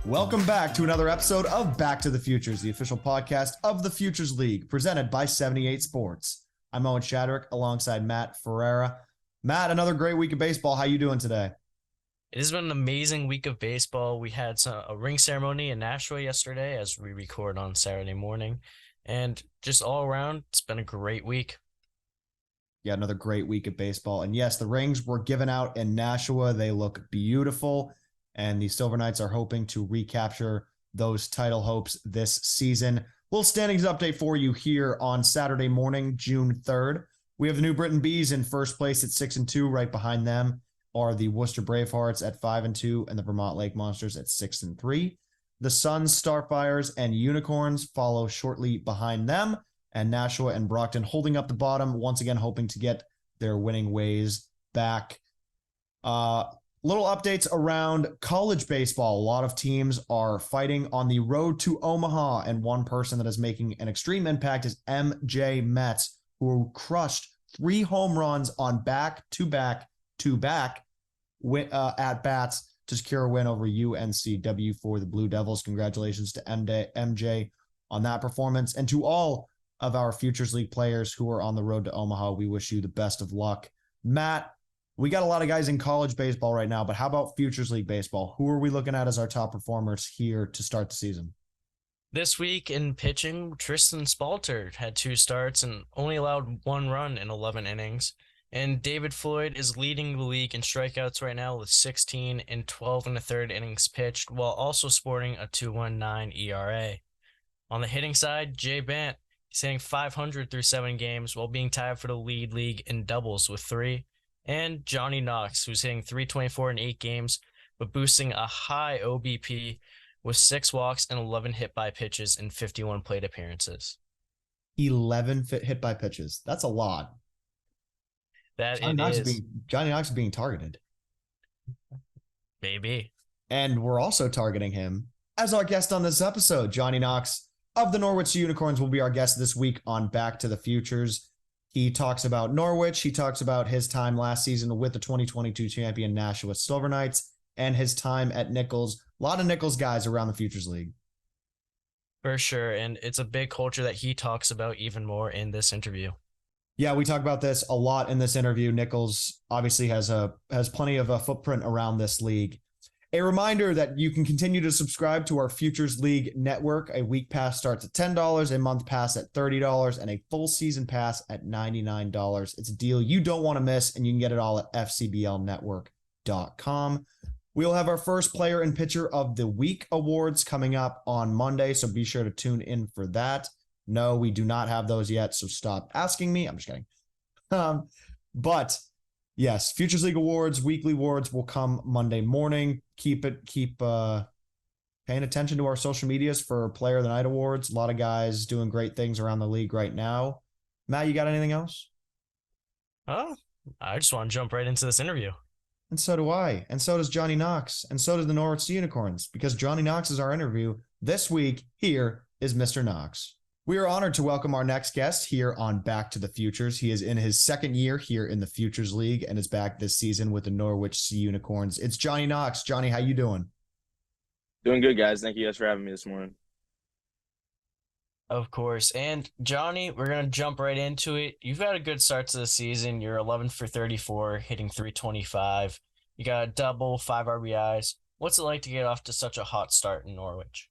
Welcome back to another episode of Back to the Futures, the official podcast of the Futures League, presented by 78 Sports. I'm Owen Shadrick alongside Matt Ferreira. Matt, another great week of baseball. How you doing today? It has been an amazing week of baseball. We had a ring ceremony in Nashua yesterday as we record on Saturday morning. And just all around, it's been a great week. Yeah, another great week of baseball. And yes, the rings were given out in Nashua. They look beautiful. And the Silver Knights are hoping to recapture those title hopes this season. Little standings update for you here on Saturday morning, June 3rd. We have the New Britain Bees in first place at 6-2. Right behind them are the Worcester Bravehearts at 5-2 and the Vermont Lake Monsters at 6-3. The Suns, Starfires, and Unicorns follow shortly behind them, and Nashua and Brockton holding up the bottom, once again hoping to get their winning ways back. Little updates around college baseball. A lot of teams are fighting on the road to Omaha, and one person that is making an extreme impact is MJ Metz, who crushed 3 home runs on back-to-back at-bats to secure a win over UNCW for the Blue Devils. Congratulations to MJ on that performance. And to all of our Futures League players who are on the road to Omaha, we wish you the best of luck. Matt, we got a lot of guys in college baseball right now, but how about Futures League baseball? Who are we looking at as our top performers here to start the season? This week in pitching, Tristan Spalter had 2 starts and only allowed 1 run in 11 innings. And David Floyd is leading the league in strikeouts right now with 16 in 12 1/3 innings pitched, while also sporting a 2.19 ERA. On the hitting side, Jay Bant is hitting .500 through 7 games while being tied for the lead league in doubles with 3. And Johnny Knox, who's hitting .324 in 8 games, but boosting a high OBP with 6 walks and 11 hit-by pitches in 51 plate appearances. 11 hit-by pitches. That's a lot. Johnny Knox is being targeted. Maybe. And we're also targeting him as our guest on this episode. Johnny Knox of the Norwich Sea Unicorns will be our guest this week on Back to the Futures. He talks about Norwich. He talks about his time last season with the 2022 champion Nashua Silver Knights and his time at Nichols. A lot of Nichols guys around the Futures League. For sure, and it's a big culture that he talks about even more in this interview. Yeah, we talk about this a lot in this interview. Nichols obviously has plenty of a footprint around this league. A reminder that you can continue to subscribe to our Futures League network. A week pass starts at $10, a month pass at $30, and a full season pass at $99. It's a deal you don't want to miss, and you can get it all at fcblnetwork.com. We'll have our first player and pitcher of the week awards coming up on Monday, so be sure to tune in for that. No, we do not have those yet, so stop asking me. I'm just kidding. But yes, Futures League awards, weekly awards will come Monday morning. Keep paying attention to our social medias for Player of the Night awards. A lot of guys doing great things around the league right now. Matt, you got anything else? I just want to jump right into this interview. And so do I. And so does Johnny Knox. And so does the Norwich Sea Unicorns, because Johnny Knox is our interview. This week, here is Mr. Knox. We are honored to welcome our next guest here on Back to the Futures. He is in his second year here in the Futures League and is back this season with the Norwich Sea Unicorns. It's Johnny Knox. Johnny, how you doing? Doing good, guys. Thank you guys for having me this morning. Of course. And Johnny, we're going to jump right into it. You've had a good start to the season. You're 11 for 34, hitting .325. You got a double, 5 RBIs. What's it like to get off to such a hot start in Norwich?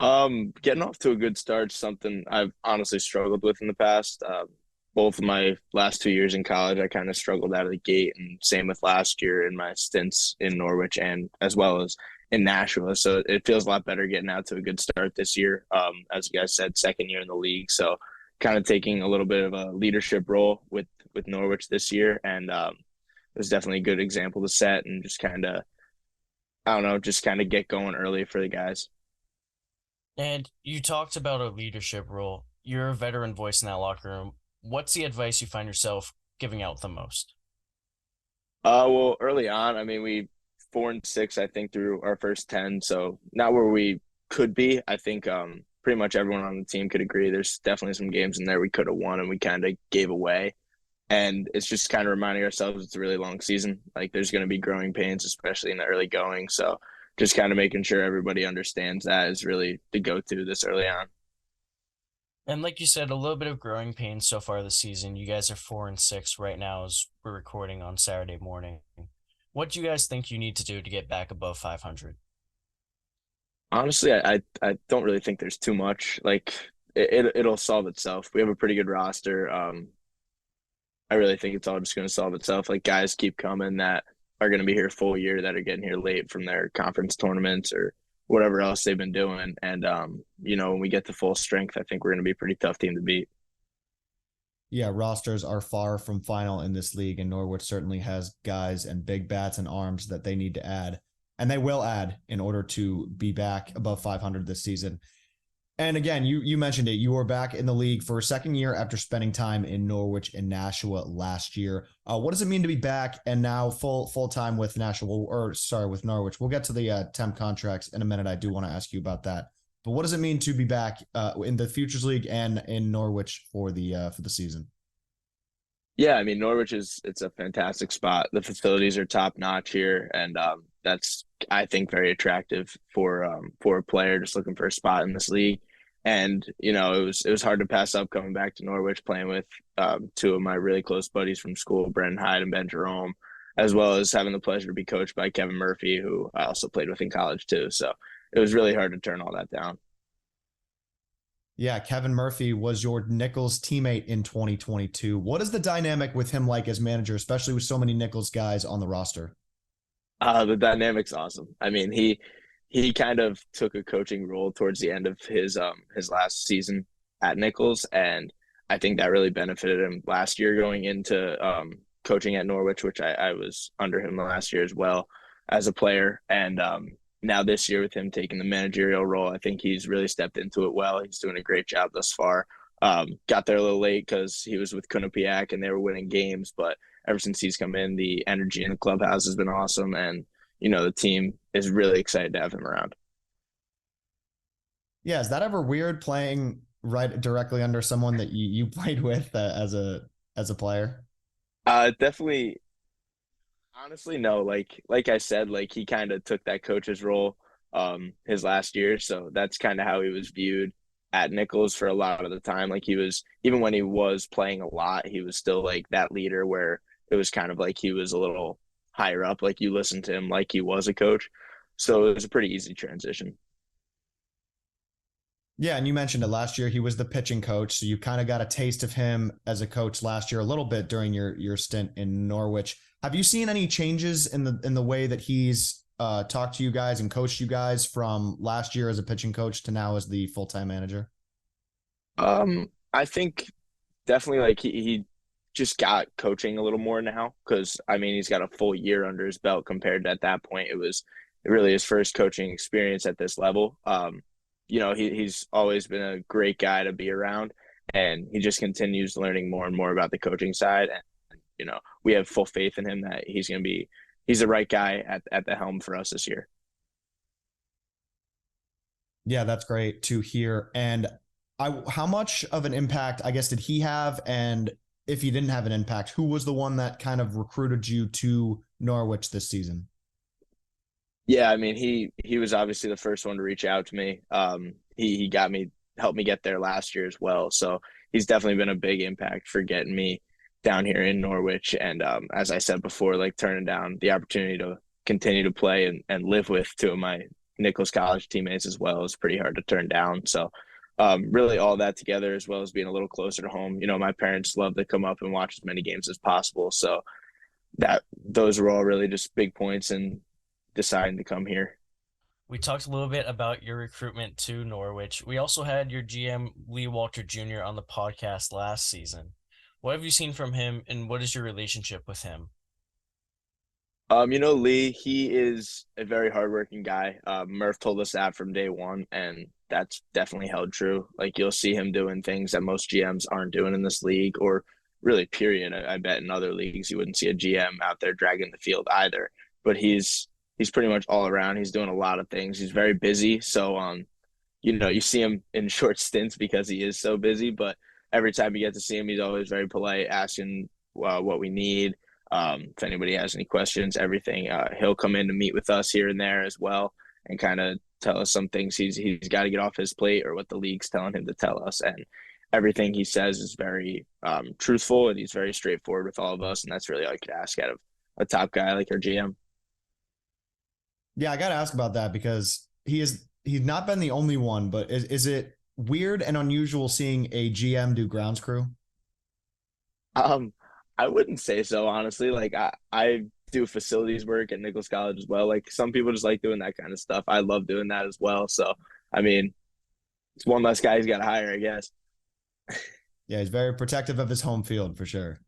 Getting off to a good start is something I've honestly struggled with in the past. Both of my last 2 years in college, I kind of struggled out of the gate, and same with last year in my stints in Norwich and as well as in Nashua. So it feels a lot better getting out to a good start this year. As you guys said, second year in the league. So kind of taking a little bit of a leadership role with Norwich this year. And it was definitely a good example to set and just kind of, get going early for the guys. And you talked about a leadership role. You're a veteran voice in that locker room. What's the advice you find yourself giving out the most? Well, early on, we 4-6, I think, through our first 10. So not where we could be. I think pretty much everyone on the team could agree. There's definitely some games in there we could have won and we kind of gave away. And it's just kind of reminding ourselves it's a really long season. Like there's going to be growing pains, especially in the early going. So just kind of making sure everybody understands that is really the go-to this early on. And like you said, a little bit of growing pains so far this season. You guys are 4-6 right now as we're recording on Saturday morning. What do you guys think you need to do to get back above 500? Honestly, I don't really think there's too much. Like it'll solve itself. We have a pretty good roster. I really think it's all just going to solve itself. Like guys keep coming that are going to be here full year that are getting here late from their conference tournaments or whatever else they've been doing. And when we get to full strength, I think we're going to be a pretty tough team to beat. Yeah, rosters are far from final in this league, and Norwich certainly has guys and big bats and arms that they need to add, and they will add in order to be back above 500 this season. And again, you mentioned it. You were back in the league for a second year after spending time in Norwich and Nashua last year. What does it mean to be back and now full time with Nashua, or sorry, with Norwich? We'll get to the temp contracts in a minute. I do want to ask you about that. But what does it mean to be back in the Futures League and in Norwich for the season? Yeah, I mean it's a fantastic spot. The facilities are top notch here, and that's I think very attractive for a player just looking for a spot in this league. And it was hard to pass up coming back to Norwich, playing with two of my really close buddies from school, Brendan Hyde and Ben Jerome, as well as having the pleasure to be coached by Kevin Murphy, who I also played with in college too. So it was really hard to turn all that down. Yeah, Kevin Murphy was your Nichols teammate in 2022. What is the dynamic with him like as manager, especially with so many Nichols guys on the roster? The dynamic's awesome. I mean, he kind of took a coaching role towards the end of his last season at Nichols, and I think that really benefited him last year going into coaching at Norwich, which I was under him last year as well as a player, and now this year with him taking the managerial role, I think he's really stepped into it well. He's doing a great job thus far. Got there a little late because he was with Quinnipiac and they were winning games, but ever since he's come in, the energy in the clubhouse has been awesome, and the team is really excited to have him around. Yeah, is that ever weird playing right directly under someone that you played with as a player? Definitely. Honestly, no. Like I said, like he kind of took that coach's role his last year, so that's kind of how he was viewed at Nichols for a lot of the time. Like he was, even when he was playing a lot, he was still like that leader where it was kind of like he was a little higher up, like you listened to him like he was a coach. So it was a pretty easy transition. Yeah, and you mentioned it last year. He was the pitching coach, so you kind of got a taste of him as a coach last year, a little bit during your stint in Norwich. Have you seen any changes in the way that he's talked to you guys and coached you guys from last year as a pitching coach to now as the full-time manager? I think definitely like he just got coaching a little more now because I mean he's got a full year under his belt compared to at that point it was really his first coaching experience at this level. He's always been a great guy to be around, and he just continues learning more and more about the coaching side. And we have full faith in him that he's the right guy at the helm for us this year. Yeah, that's great to hear. And how much of an impact, I guess, did he have? And if he didn't have an impact, who was the one that kind of recruited you to Norwich this season? Yeah, I mean he was obviously the first one to reach out to me. He helped me get there last year as well. So he's definitely been a big impact for getting me down here in Norwich. And as I said before, like turning down the opportunity to continue to play and live with two of my Nichols College teammates as well is pretty hard to turn down. So really all that together, as well as being a little closer to home. My parents love to come up and watch as many games as possible. So those were all really just big points in deciding to come here. We talked a little bit about your recruitment to Norwich. We also had your GM, Lee Walter Jr., on the podcast last season. What have you seen from him, and what is your relationship with him? Lee, he is a very hardworking guy. Murph told us that from day one, and that's definitely held true. Like you'll see him doing things that most GMs aren't doing in this league, or really, period. I bet in other leagues you wouldn't see a GM out there dragging the field either. But he's pretty much all around. He's doing a lot of things. He's very busy. So you see him in short stints because he is so busy, but every time you get to see him, he's always very polite, asking what we need. If anybody has any questions, everything, he'll come in to meet with us here and there as well, and kind of tell us some things he's got to get off his plate or what the league's telling him to tell us. And everything he says is very truthful, and he's very straightforward with all of us. And that's really all you could ask out of a top guy like our GM. Yeah, I got to ask about that because he's not been the only one, but is it weird and unusual seeing a GM do grounds crew? I wouldn't say so, honestly. Like I do facilities work at Nichols College as well. Like some people just like doing that kind of stuff. I love doing that as well. So I mean, it's one less guy he's got to hire, I guess. Yeah, he's very protective of his home field for sure.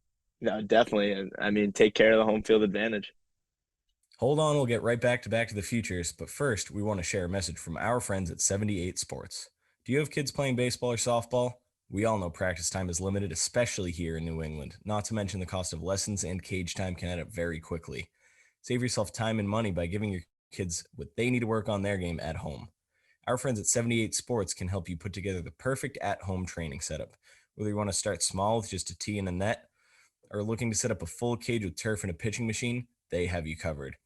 No, definitely. I mean, take care of the home field advantage. Hold on, we'll get right back to the Futures, but first, we want to share a message from our friends at 78 Sports. Do you have kids playing baseball or softball? We all know practice time is limited, especially here in New England, not to mention the cost of lessons and cage time can add up very quickly. Save yourself time and money by giving your kids what they need to work on their game at home. Our friends at 78 Sports can help you put together the perfect at-home training setup. Whether you want to start small with just a tee and a net, or looking to set up a full cage with turf and a pitching machine, they have you covered.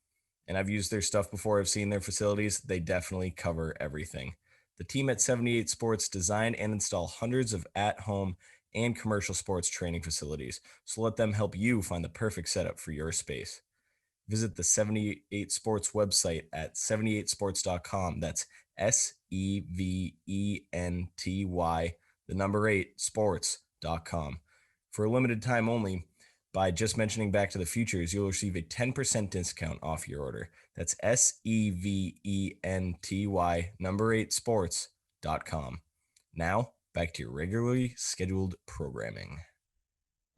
And I've used their stuff before. I've seen their facilities. They definitely cover everything. The team at 78 Sports design and install hundreds of at-home and commercial sports training facilities. So let them help you find the perfect setup for your space. Visit the 78 Sports website at 78sports.com. That's SEVENTY, the number 8, sports.com. For a limited time only, by just mentioning Back to the Futures, you'll receive a 10% discount off your order. That's SEVENTY, number 8, sports.com. Now, back to your regularly scheduled programming.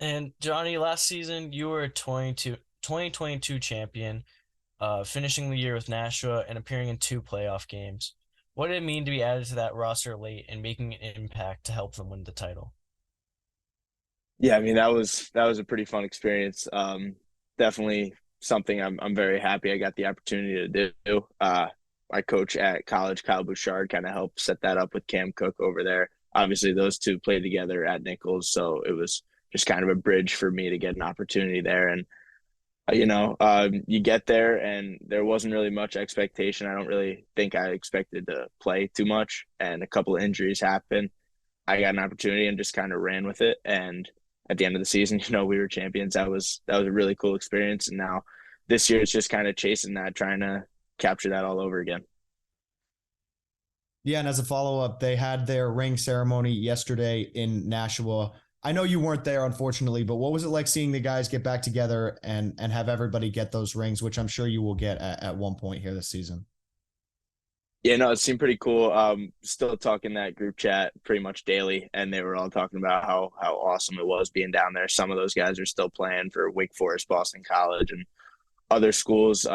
And Johnny, last season, you were a 2022 champion, finishing the year with Nashua and appearing in 2 playoff games. What did it mean to be added to that roster late and making an impact to help them win the title? Yeah, I mean that was a pretty fun experience. Definitely something I'm very happy I got the opportunity to do. My coach at college, Kyle Bouchard, kind of helped set that up with Cam Cook over there. Obviously, those two played together at Nichols, so it was just kind of a bridge for me to get an opportunity there. And you get there, and there wasn't really much expectation. I don't really think I expected to play too much, and a couple of injuries happened. I got an opportunity and just kind of ran with it. And at the end of the season, we were champions. That was a really cool experience. And now this year it's just kind of chasing that, trying to capture that all over again. Yeah, and as a follow-up, they had their ring ceremony yesterday in Nashua. I know you weren't there, unfortunately, but what was it like seeing the guys get back together and have everybody get those rings, which I'm sure you will get at one point here this season? Yeah, no, it seemed pretty cool. Still talking that group chat pretty much daily, and they were all talking about how awesome it was being down there. Some of those guys are still playing for Wake Forest, Boston College, and other schools.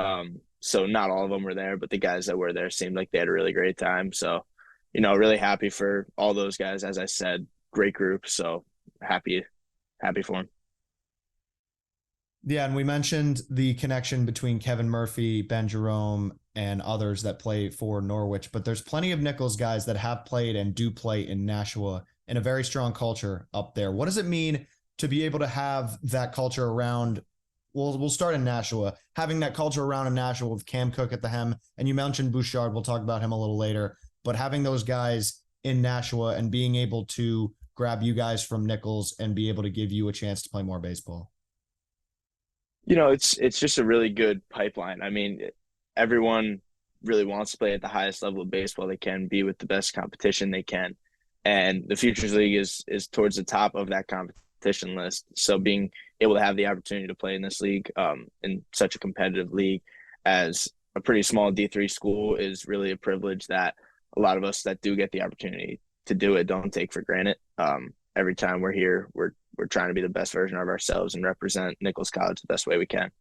So not all of them were there, but the guys that were there seemed like they had a really great time. So, really happy for all those guys. As I said, great group. So happy for them. Yeah, and we mentioned the connection between Kevin Murphy, Ben Jerome, and others that play for Norwich, but there's plenty of Nichols guys that have played and do play in Nashua and a very strong culture up there. What does it mean to be able to have that culture around? We'll start in Nashua, having that culture around in Nashua with Cam Cook at the helm, and you mentioned Bouchard. We'll talk about him a little later, but having those guys in Nashua and being able to grab you guys from Nichols and be able to give you a chance to play more baseball. It's just a really good pipeline. I mean, everyone really wants to play at the highest level of baseball they can, be with the best competition they can. And the Futures League is towards the top of that competition list. So being able to have the opportunity to play in this league, in such a competitive league as a pretty small D3 school, is really a privilege that a lot of us that do get the opportunity to do it don't take for granted. Every time we're here, we're trying to be the best version of ourselves and represent Nichols College the best way we can.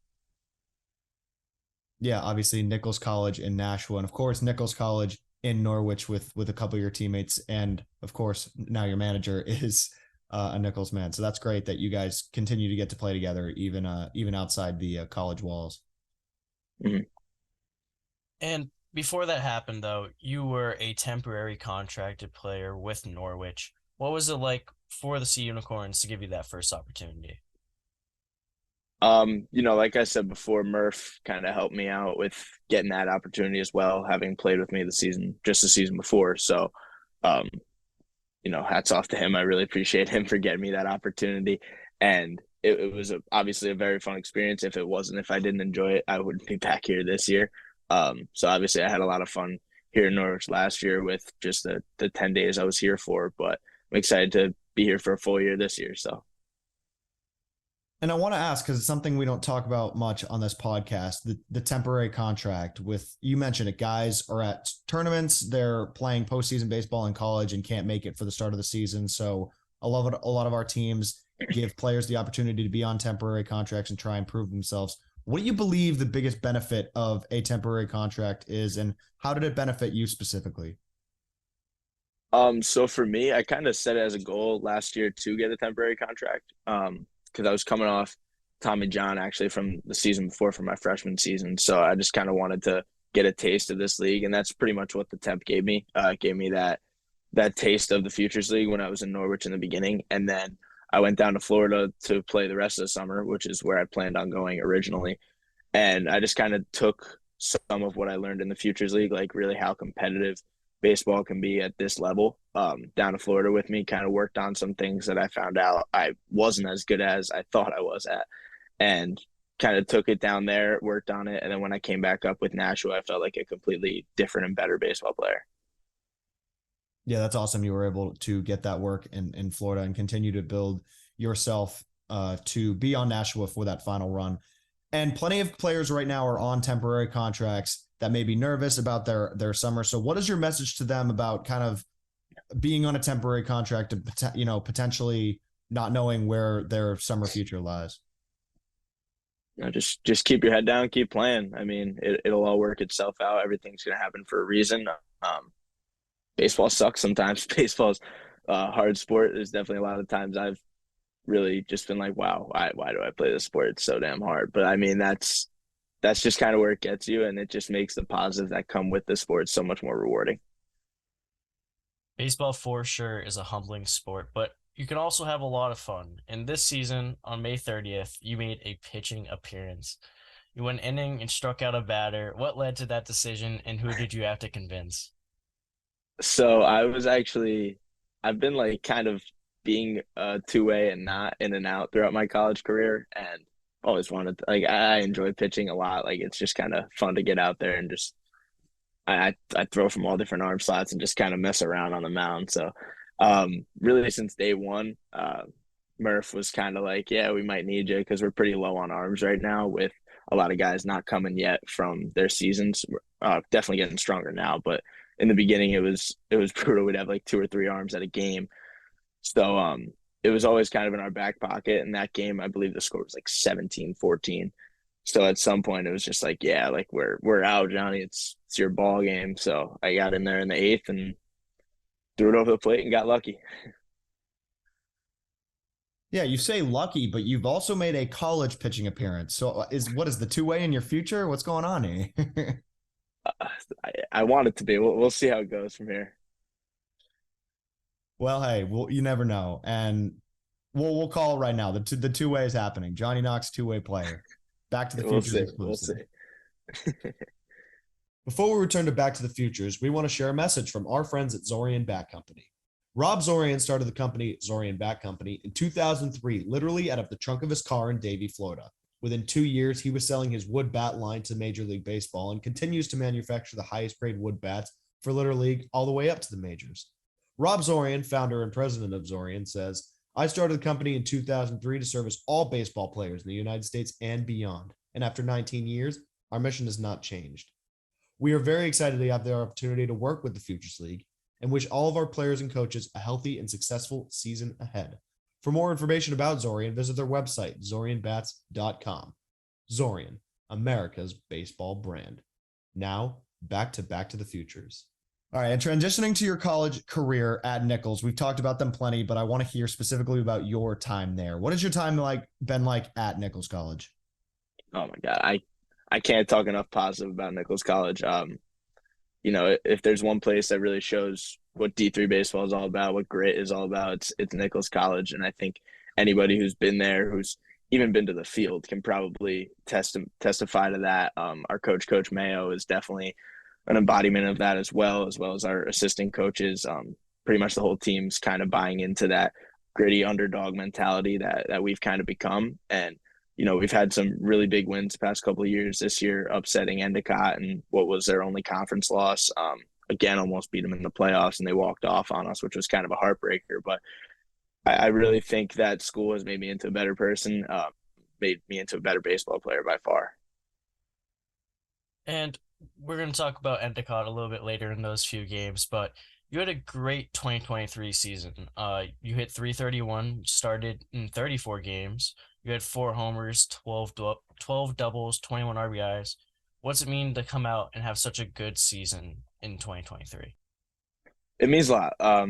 Yeah, obviously Nichols College in Nashua, and of course Nichols College in Norwich with a couple of your teammates, and of course now your manager is a Nichols man. So that's great that you guys continue to get to play together, even outside the college walls. Mm-hmm. And before that happened, though, you were a temporary contracted player with Norwich. What was it like for the Sea Unicorns to give you that first opportunity? Like I said before, Murph kind of helped me out with getting that opportunity as well, having played with me the season before. So, um, hats off to him. I really appreciate him for getting me that opportunity. And it was obviously a very fun experience. If I didn't enjoy it, I wouldn't be back here this year. So obviously I had a lot of fun here in Norwich last year with just the 10 days I was here for, but I'm excited to be here for a full year this year. So. And I want to ask, because it's something we don't talk about much on this podcast, the temporary contract with, you mentioned it, guys are at tournaments, they're playing postseason baseball in college and can't make it for the start of the season. So a lot of our teams give players the opportunity to be on temporary contracts and try and prove themselves. What do you believe the biggest benefit of a temporary contract is, and how did it benefit you specifically? So for me, I kind of set it as a goal last year to get a temporary contract. Because I was coming off Tommy John actually from the season before, from my freshman season. So I just kind of wanted to get a taste of this league, and that's pretty much what the temp gave me. Gave me that taste of the Futures League when I was in Norwich in the beginning, and then I went down to Florida to play the rest of the summer, which is where I planned on going originally. And I just kind of took some of what I learned in the Futures League, like really how competitive baseball can be at this level, down to Florida with me, kind of worked on some things that I found out I wasn't as good as I thought I was at, and kind of took it down there, worked on it. And then when I came back up with Nashua, I felt like a completely different and better baseball player. Yeah, that's awesome. You were able to get that work in Florida and continue to build yourself to be on Nashua for that final run. And plenty of players right now are on temporary contracts that may be nervous about their summer. So what is your message to them about kind of being on a temporary contract and, potentially not knowing where their summer future lies? Just keep your head down, keep playing. I mean, it'll all work itself out. Everything's going to happen for a reason. Baseball sucks sometimes. Baseball's a hard sport. There's definitely a lot of times I've really just been like, wow, why do I play this sport? It's so damn hard. But I mean, that's just kind of where it gets you, and it just makes the positives that come with the sport so much more rewarding. Baseball for sure is a humbling sport, but you can also have a lot of fun. And this season, on May 30th, you made a pitching appearance. You went inning and struck out a batter. What led to that decision, and who did you have to convince? So I've been like kind of being a two-way and not in and out throughout my college career, and always wanted to, like, I enjoy pitching a lot. Like, it's just kind of fun to get out there and just I throw from all different arm slots and just kind of mess around on the mound. So really since day one, Murph was kind of like, yeah, we might need you because we're pretty low on arms right now with a lot of guys not coming yet from their seasons. Definitely getting stronger now, but in the beginning it was brutal. We'd have like 2 or 3 arms at a game. So it was always kind of in our back pocket. And that game, I believe the score was like 17-14. So at some point it was just like, yeah, like we're out, Johnny. It's your ball game. So I got in there in the 8th and threw it over the plate and got lucky. Yeah, you say lucky, but you've also made a college pitching appearance. So what is the two-way in your future? What's going on here? I want it to be. We'll see how it goes from here. Well, hey, you never know, and we'll call it right now. The two-way is happening. Johnny Knox, two-way player. Back to the Futures. We'll see. Before we return to Back to the Futures, we want to share a message from our friends at Zorian Bat Company. Rob Zorian started the company, Zorian Bat Company, in 2003, literally out of the trunk of his car in Davie, Florida. Within 2 years, he was selling his wood bat line to Major League Baseball and continues to manufacture the highest grade wood bats for Little League all the way up to the majors. Rob Zorian, founder and president of Zorian, says, I started the company in 2003 to service all baseball players in the United States and beyond. And after 19 years, our mission has not changed. We are very excited to have the opportunity to work with the Futures League and wish all of our players and coaches a healthy and successful season ahead. For more information about Zorian, visit their website, zorianbats.com. Zorian, America's baseball brand. Now, back to the Futures. All right, and transitioning to your college career at Nichols, we've talked about them plenty, but I want to hear specifically about your time there. What has your time been like at Nichols College? Oh my God, I can't talk enough positive about Nichols College. If there's one place that really shows what D3 baseball is all about, what grit is all about, it's Nichols College. And I think anybody who's been there, who's even been to the field can probably testify to that. Our Coach Mayo, is definitely an embodiment of that as well as our assistant coaches. Pretty much the whole team's kind of buying into that gritty underdog mentality that we've kind of become. And we've had some really big wins the past couple of years. This year, upsetting Endicott and what was their only conference loss. Again, almost beat them in the playoffs, and they walked off on us, which was kind of a heartbreaker. But I really think that school has made me into a better person, made me into a better baseball player by far. And we're going to talk about Endicott a little bit later in those few games, but you had a great 2023 season. You hit 331, started in 34 games. You had 4 homers, 12 doubles, 21 RBIs. What's it mean to come out and have such a good season in 2023? It means a lot.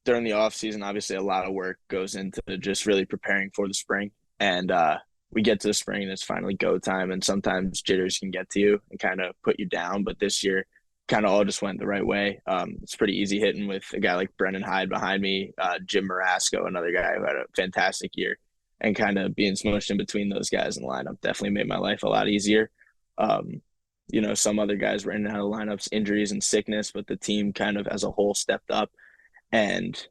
During the off season, obviously a lot of work goes into just really preparing for the spring. And we get to the spring and it's finally go time. And sometimes jitters can get to you and kind of put you down. But this year, kind of all just went the right way. It's pretty easy hitting with a guy like Brendan Hyde behind me, Jim Marasco, another guy who had a fantastic year, and kind of being smushed in between those guys in the lineup definitely made my life a lot easier. Some other guys were in and out of lineups, injuries and sickness, but the team kind of as a whole stepped up. And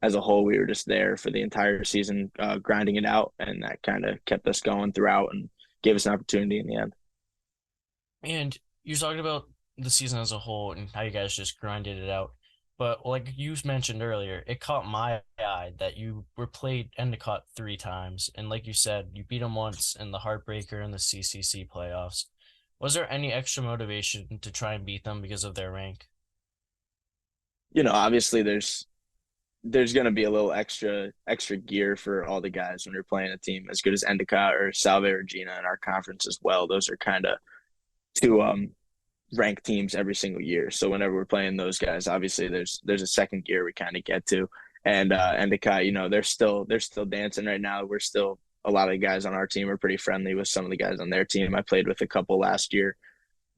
as a whole, we were just there for the entire season, grinding it out. And that kind of kept us going throughout and gave us an opportunity in the end. And you talked about the season as a whole and how you guys just grinded it out. But like you mentioned earlier, it caught my eye that you were played Endicott 3 times. And like you said, you beat them once in the heartbreaker in the CCC playoffs. Was there any extra motivation to try and beat them because of their rank? Obviously there's going to be a little extra gear for all the guys when you're playing a team as good as Endicott or Salve Regina in our conference as well. Those are kind of 2 ranked teams every single year. So whenever we're playing those guys, obviously there's a second gear we kind of get to. And Endicott, they're still dancing right now. We're still, a lot of the guys on our team are pretty friendly with some of the guys on their team. I played with a couple last year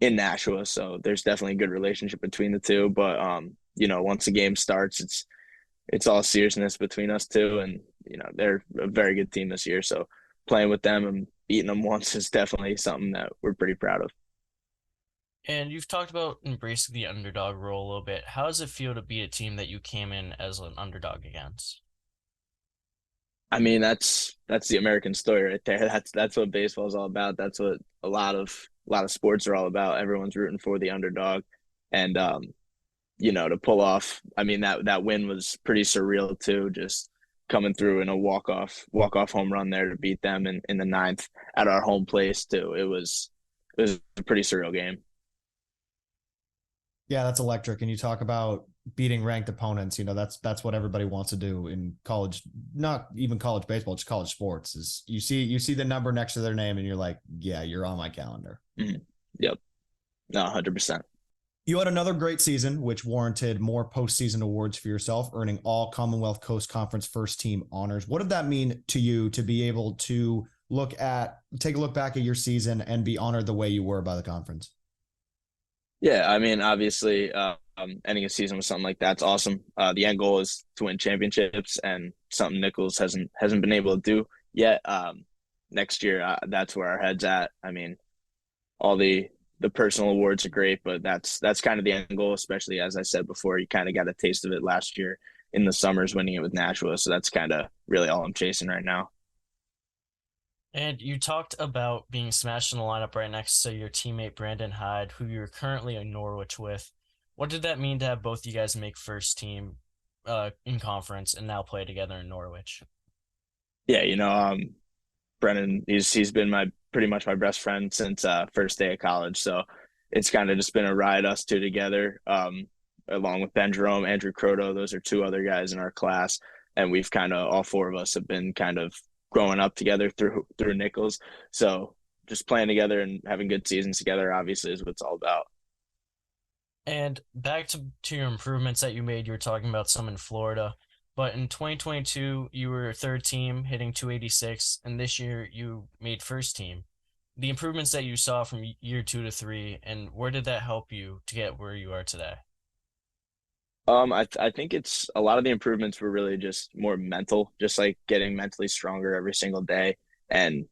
in Nashua, so there's definitely a good relationship between the two. But once the game starts, it's all seriousness between us two, and they're a very good team this year. So playing with them and beating them once is definitely something that we're pretty proud of. And you've talked about embracing the underdog role a little bit. How does it feel to be a team that you came in as an underdog against? I mean, that's the American story right there. That's what baseball is all about. That's what a lot of sports are all about. Everyone's rooting for the underdog, and to pull off. I mean, that win was pretty surreal too. Just coming through in a walk off home run there to beat them in the 9th at our home place too. It was a pretty surreal game. Yeah, that's electric. And you talk about beating ranked opponents. That's what everybody wants to do in college, not even college baseball, just college sports. Is you see the number next to their name and you're like, yeah, you're on my calendar. Mm-hmm. Yep. No, 100%. You had another great season, which warranted more postseason awards for yourself, earning all Commonwealth Coast Conference first team honors. What did that mean to you to be able to take a look back at your season and be honored the way you were by the conference? Yeah, I mean, obviously, ending a season with something like that's awesome. The end goal is to win championships, and something Nichols hasn't been able to do yet. Next year, that's where our head's at. I mean, all the personal awards are great, but that's kind of the end goal. Especially as I said before, you kind of got a taste of it last year in the summers, winning it with Nashua. So that's kind of really all I'm chasing right now. And you talked about being smashed in the lineup right next to your teammate Brandon Hyde, who you're currently in Norwich with. What did that mean to have both you guys make first team in conference and now play together in Norwich? Yeah, Brennan, he's been pretty much my best friend since first day of college. So it's kind of just been a ride, us two together, along with Ben Jerome, Andrew Croto. Those are 2 other guys in our class, and we've kind of, all 4 of us have been kind of growing up together through Nichols. So just playing together and having good seasons together obviously is what it's all about. And back to your improvements that you made, you were talking about some in Florida, but in 2022 you were 3rd team hitting 286, and this year you made first team. The improvements that you saw from year 2 to 3, and where did that help you to get where you are today? I think it's a lot of the improvements were really just more mental, just like getting mentally stronger every single day. And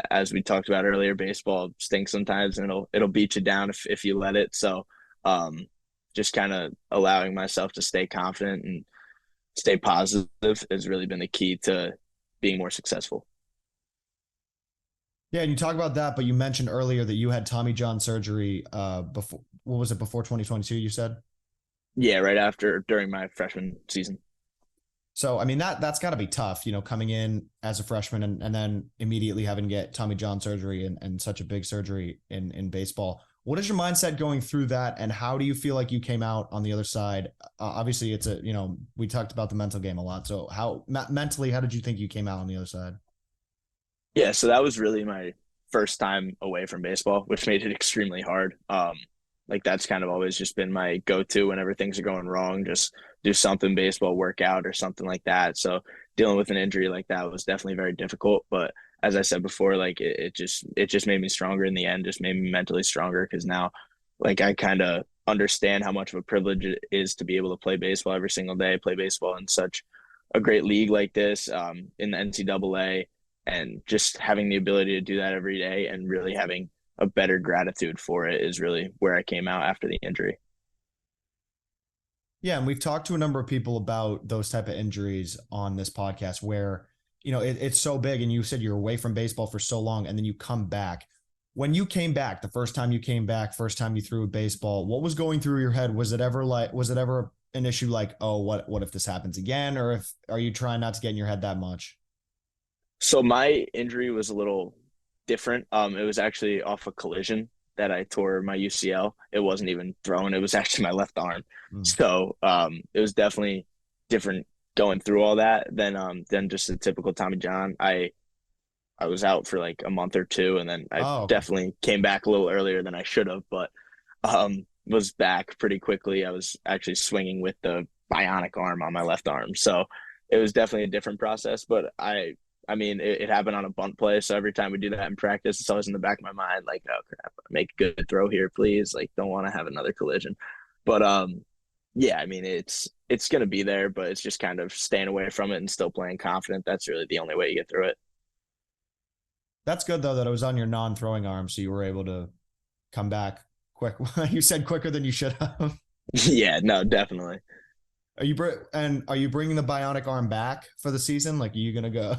as we talked about earlier, baseball stinks sometimes, and it'll beat you down if you let it. So, just kind of allowing myself to stay confident and stay positive has really been the key to being more successful. Yeah, and you talk about that, but you mentioned earlier that you had Tommy John surgery before. What was it, before 2022? You said. Yeah, during my freshman season. So, I mean, that's got to be tough, coming in as a freshman and then immediately having to get Tommy John surgery and such a big surgery in baseball. What is your mindset going through that? And how do you feel like you came out on the other side? Obviously, it's we talked about the mental game a lot. So mentally, how did you think you came out on the other side? Yeah, so that was really my first time away from baseball, which made it extremely hard. Like that's kind of always just been my go-to whenever things are going wrong, just do something baseball, workout or something like that. So dealing with an injury like that was definitely very difficult. But as I said before, like it just made me stronger in the end, just made me mentally stronger because now like I kind of understand how much of a privilege it is to be able to play baseball every single day, play baseball in such a great league like this, in the NCAA, and just having the ability to do that every day and really having a better gratitude for it is really where I came out after the injury. Yeah, and we've talked to a number of people about those type of injuries on this podcast where, it's so big, and you said you're away from baseball for so long and then you come back. When you came back, the first time you came back, first time you threw a baseball, what was going through your head? Was it ever an issue like, oh, what if this happens again? Or are you trying not to get in your head that much? So my injury was a little different. It was actually off a collision that I tore my UCL. It wasn't even thrown. It was actually my left arm. So it was definitely different going through all that than just a typical Tommy John. I was out for like a month or two, and then I definitely came back a little earlier than I should have, but was back pretty quickly. I was actually swinging with the bionic arm on my left arm. So it was definitely a different process, but I mean, it happened on a bunt play. So every time we do that in practice, it's always in the back of my mind, like, oh crap, make a good throw here, please. Like, don't want to have another collision. But yeah, I mean, it's gonna be there, but it's just kind of staying away from it and still playing confident. That's really the only way you get through it. That's good though that it was on your non-throwing arm, so you were able to come back quick. You said quicker than you should have. Yeah, no, definitely. Are you bringing the bionic arm back for the season? Like, are you gonna go?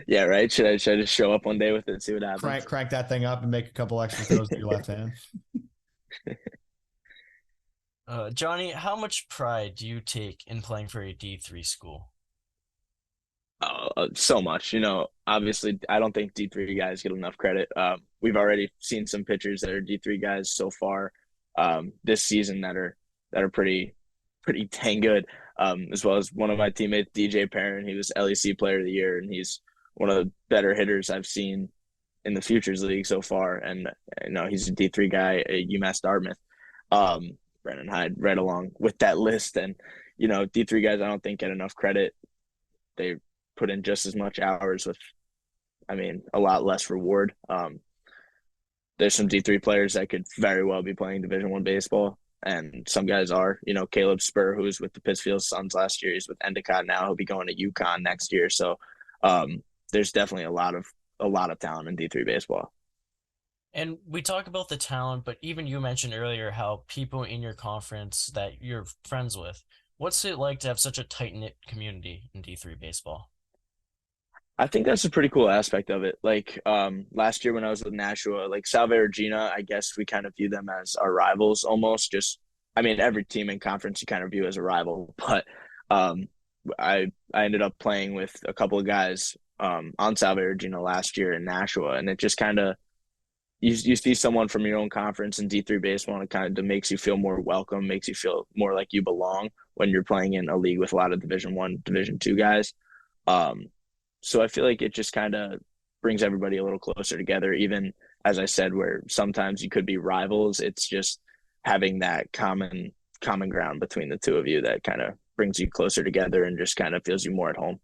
Yeah, right. Should I just show up one day with it, see what happens? Crank that thing up and make a couple extra throws with your left hand. Johnny, how much pride do you take in playing for a D3 school? So much. Obviously, I don't think D3 guys get enough credit. We've already seen some pitchers that are D3 guys so far this season that are pretty dang good. As well as one of my teammates, DJ Perrin. He was LEC Player of the Year, and he's one of the better hitters I've seen in the Futures League so far. And he's a D3 guy at UMass Dartmouth. Brennan Hyde right along with that list. And D3 guys I don't think get enough credit. They put in just as much hours with, a lot less reward. There's some D3 players that could very well be playing Division I baseball, and some guys are. Caleb Spur, who was with the Pittsfield Suns last year, he's with Endicott now. He'll be going to UConn next year. So there's definitely a lot of talent in D3 baseball. And we talk about the talent, but even you mentioned earlier how people in your conference that you're friends with. What's it like to have such a tight-knit community in D3 baseball? I think that's a pretty cool aspect of it. Like last year when I was with Nashua, like Salve Regina, I guess we kind of view them as our rivals almost. Every team in conference you kind of view as a rival, but I ended up playing with a couple of guys on Salve Regina last year in Nashua, and it just kind of you see someone from your own conference in D3 baseball, and it kind of makes you feel more welcome, makes you feel more like you belong when you're playing in a league with a lot of Division I, Division II guys. So I feel like it just kind of brings everybody a little closer together, even as I said, where sometimes you could be rivals. It's just having that common ground between the two of you that kind of brings you closer together and just kind of feels you more at home.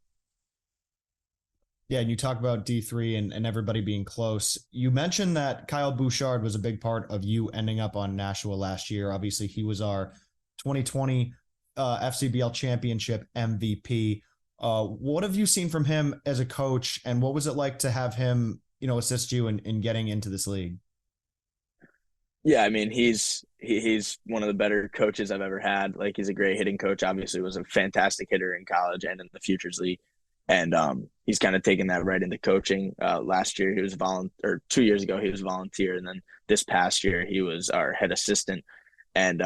Yeah, and you talk about D3 and everybody being close. You mentioned that Kyle Bouchard was a big part of you ending up on Nashua last year. Obviously, he was our 2020 FCBL championship MVP. What have you seen from him as a coach, and what was it like to have him, assist you in getting into this league? Yeah, I mean, he's one of the better coaches I've ever had. Like, he's a great hitting coach. Obviously, was a fantastic hitter in college and in the Futures League, and he's kind of taken that right into coaching. Last year, he was or 2 years ago, he was volunteer, and then this past year, he was our head assistant and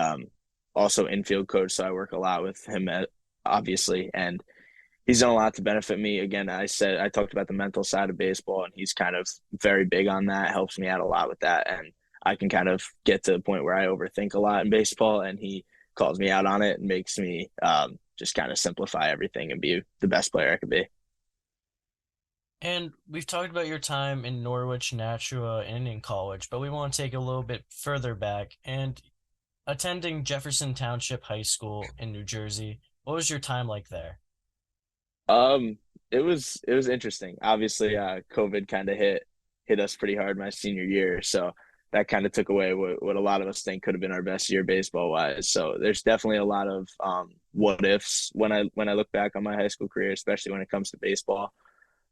also infield coach. So I work a lot with him, obviously, and he's done a lot to benefit me. Again, I talked about the mental side of baseball, and he's kind of very big on that. Helps me out a lot with that, and I can kind of get to the point where I overthink a lot in baseball, and he calls me out on it and makes me just kind of simplify everything and be the best player I could be. And we've talked about your time in Norwich, Nashua, and in college, but we want to take a little bit further back and attending Jefferson Township High School in New Jersey. What was your time like there? Um, it was interesting. Obviously, COVID kind of hit us pretty hard my senior year, so that kind of took away what a lot of us think could have been our best year baseball wise. So there's definitely a lot of what ifs when I look back on my high school career, especially when it comes to baseball.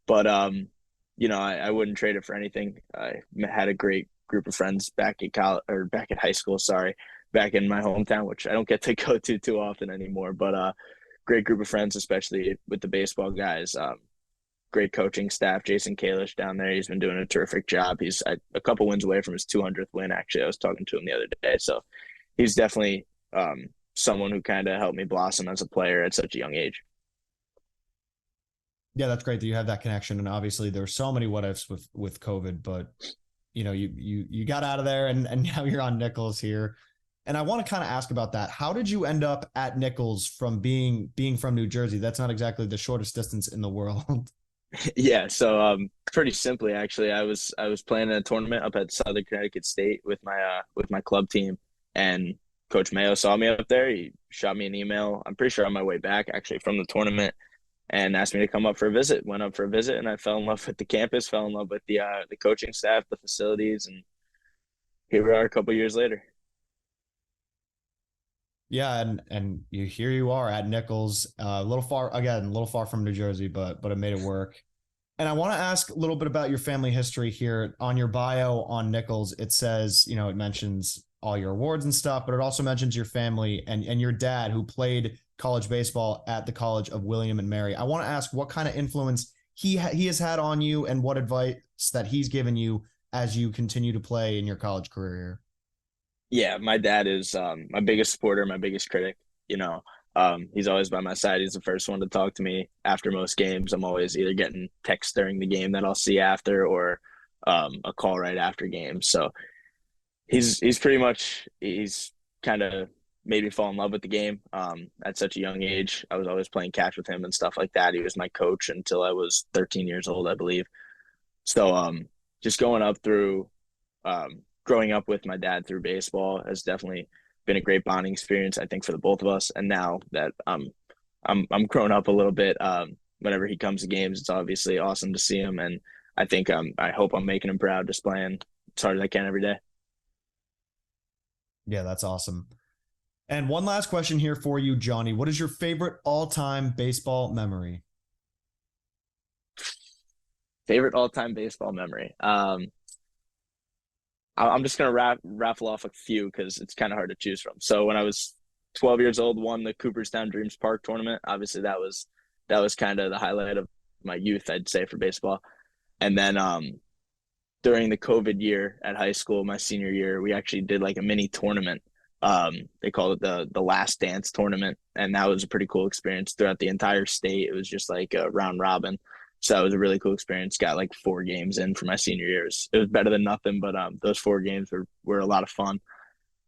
But I wouldn't trade it for anything. I had a great group of friends back at college or back at high school. Sorry, back in my hometown, which I don't get to go to too often anymore. But great group of friends, especially with the baseball guys. Great coaching staff. Jason Kalish down there, he's been doing a terrific job. He's a couple wins away from his 200th win. Actually, I was talking to him the other day, so he's definitely someone who kind of helped me blossom as a player at such a young age. Yeah, that's great that you have that connection. And obviously there's so many what ifs with COVID, but you got out of there and now you're on Nichols here. And I want to kind of ask about that. How did you end up at Nichols from being from New Jersey? That's not exactly the shortest distance in the world. Yeah, so pretty simply, actually, I was playing in a tournament up at Southern Connecticut State with my club team, and Coach Mayo saw me up there. He shot me an email. I'm pretty sure on my way back, actually, from the tournament, and asked me to come up for a visit. Went up for a visit, and I fell in love with the campus, fell in love with the coaching staff, the facilities, and here we are a couple years later. Yeah, and you are at Nichols, a little far from New Jersey, but it made it work. And I want to ask a little bit about your family history here. On your bio on Nichols, it says, it mentions all your awards and stuff, but it also mentions your family and your dad, who played college baseball at the College of William and Mary. I want to ask what kind of influence he has had on you and what advice that he's given you as you continue to play in your college career. Yeah, my dad is my biggest supporter, my biggest critic. He's always by my side. He's the first one to talk to me after most games. I'm always either getting texts during the game that I'll see after, or a call right after games. So he's kind of made me fall in love with the game at such a young age. I was always playing catch with him and stuff like that. He was my coach until I was 13 years old, I believe. So just growing up with my dad through baseball has definitely been a great bonding experience, I think, for the both of us. And now that I'm grown up a little bit, whenever he comes to games, it's obviously awesome to see him. And I think I hope I'm making him proud, just playing as hard as I can every day. Yeah, that's awesome. And one last question here for you, Johnny. What is your favorite all-time baseball memory? Favorite all-time baseball memory. I'm just gonna raffle off a few because it's kind of hard to choose from. So when I was 12 years old, won the Cooperstown Dreams Park tournament. Obviously, that was kind of the highlight of my youth, I'd say, for baseball. And then during the COVID year at high school, my senior year, we actually did like a mini tournament. They called it the Last Dance tournament, and that was a pretty cool experience throughout the entire state. It was just like a round robin. So that was a really cool experience. Got like 4 games in for my senior years. It was better than nothing, but those 4 games were a lot of fun.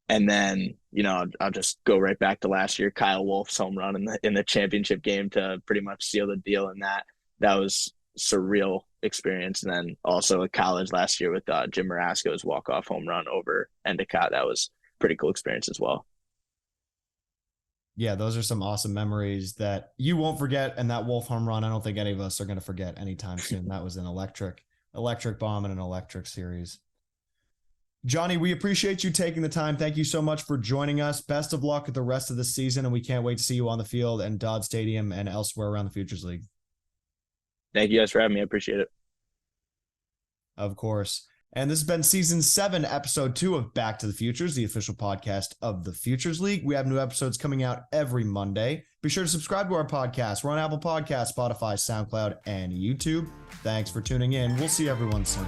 And then, I'll just go right back to last year, Kyle Wolf's home run in the championship game to pretty much seal the deal. And that was surreal experience. And then also at college last year with Jim Marasco's walk-off home run over Endicott. That was a pretty cool experience as well. Yeah, those are some awesome memories that you won't forget. And that Wolf home run, I don't think any of us are going to forget anytime soon. That was an electric bomb in an electric series. Johnny, we appreciate you taking the time. Thank you so much for joining us. Best of luck at the rest of the season, and we can't wait to see you on the field and Dodd Stadium and elsewhere around the Futures League. Thank you guys for having me. I appreciate it. Of course. And this has been season 7, episode 2 of Back to the Futures, the official podcast of the Futures League. We have new episodes coming out every Monday. Be sure to subscribe to our podcast. We're on Apple Podcasts, Spotify, SoundCloud, and YouTube. Thanks for tuning in. We'll see everyone soon.